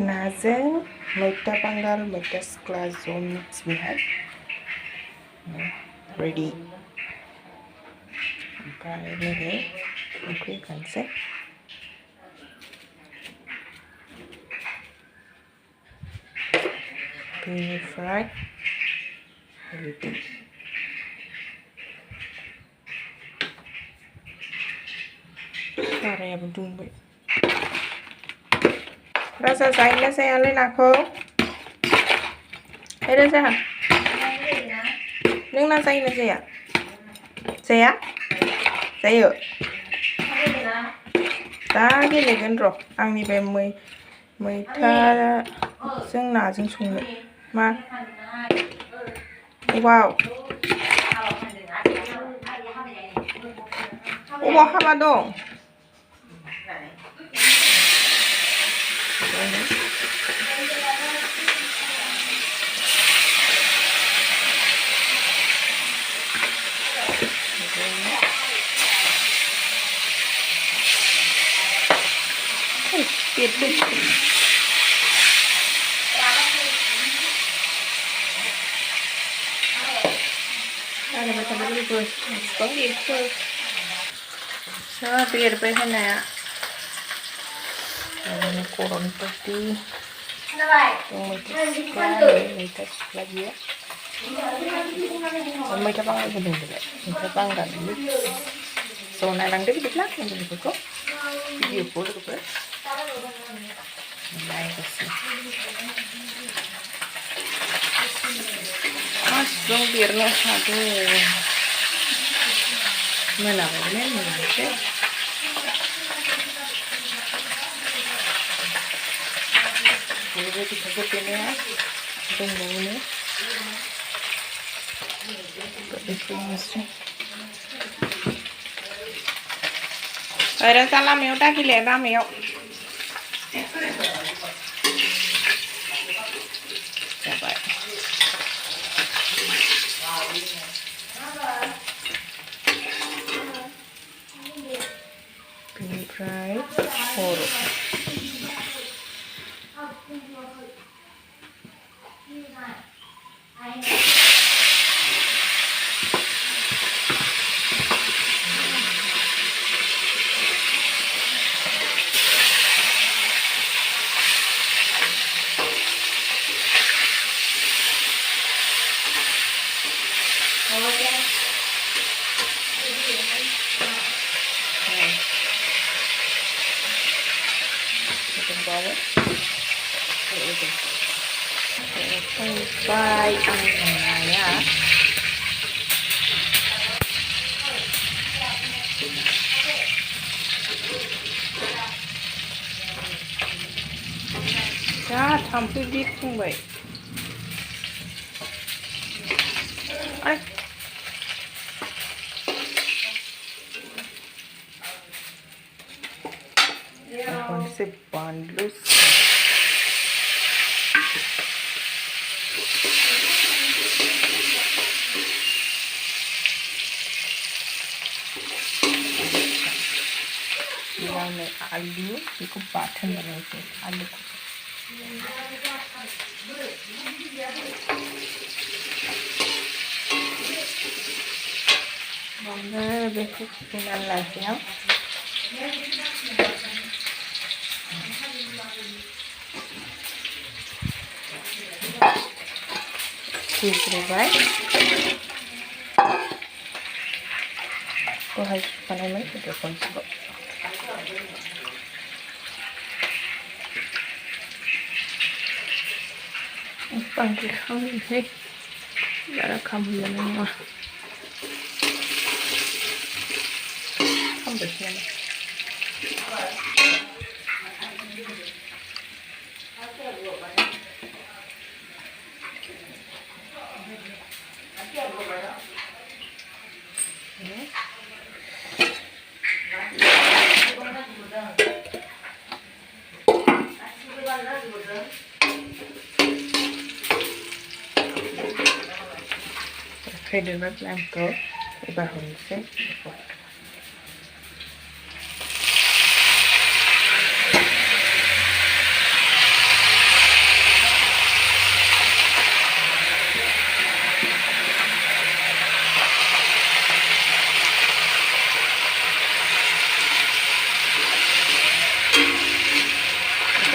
nazen, Mwita bangal, Mwita shikla zone mix we have. Ready. Oमफ्राय नैबे ओंख्रि होखानोसै बेनिफ्राय ready सारायाबो दुंबाय राजा जायोना जायालै नाखौ राजा नोंना जायोना जाया जाया जायो दा गेलेगोन र' आंनि बे मैथाजों नाजों संनो मा वाव अबाव हाबा दं बेरबाय होनाया खर'नि बायदि मैथा सिख्ला बियो मैथा बांगाल होदों बेलाय मैथा बांगाल ज' नायलांदो बिदिब्ला बेफोरखौ भिडिअखौ लोगोफोर नायगासिनो मासिबां बेरनो हागौ मोनाबायलै मोनासै बेबायदि बेरनाया दंबावो राजा लामायाव दागिले लामायाव जाबाय बेनिफ्राय खर' संबाय आंनि नाया जा थाम्फै बिरफुंबाय खनसे बानलु आलु बेखौ बाथोन बानायनोसै आलुखौ बेखौ फुदुंनानै लानोसै आं गेब्लेबाय दहाय सुखानायमोन बेदरखौ बांद्राय खामनोसै बारा खामहोजानाय नङा खामबायसैयानो फेदेरबाय आंखौ एबार हमनोसै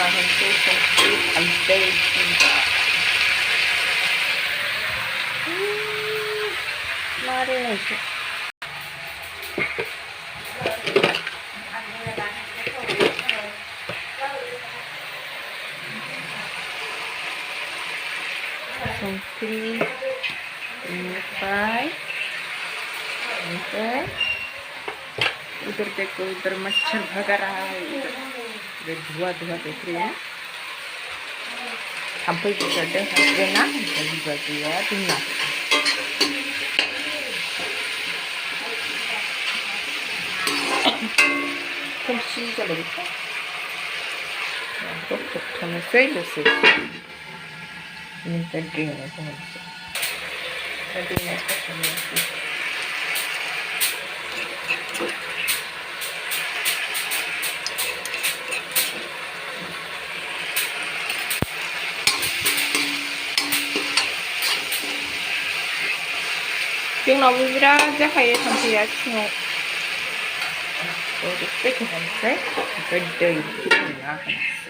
होनोसै संख्रि हालदै जिरा मारै नायसै संख्रि बेनिफ्राय उधर देखो उधर मच्छर भगा रहा है उधर धुआं धुआं देख रही है थाम्फै बुथारदों हासबेन्डआ ओमफ्राय बिबाजैया जोंना खोमसि जाबाय बेखौ होबथानोसै दसे बेनिफ्राय दैयाव होनोसै दैयाव होसननोसै जोंनावबो बिराद जाखायो थाम्फैया सिङाव दसे होनोसै ओमफ्राय दै होना होनोसै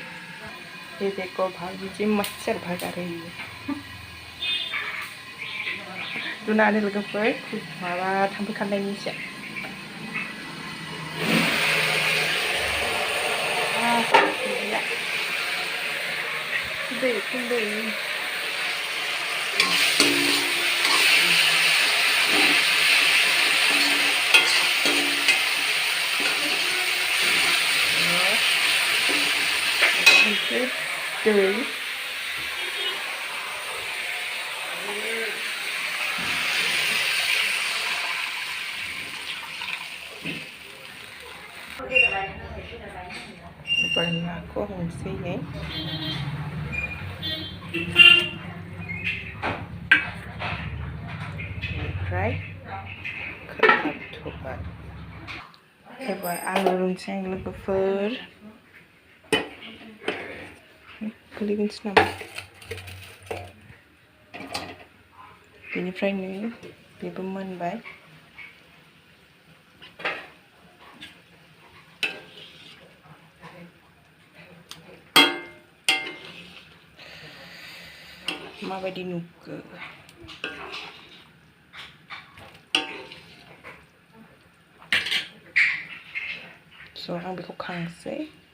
ये देखो भाभी जी मच्छर भगा रही है दुनानै लोगोफोर माबा थाम्फै खारनायनिसो दै Brahma होनोसै ओमफ्राय खोबहाबथ'बाय एबार आलु रुनोसै लोगोफोर गोलैगोनसो नामा बेनिफ्राय नै बेबो मोनबाय माबायदि नुखो स' आं बेखौ खांसै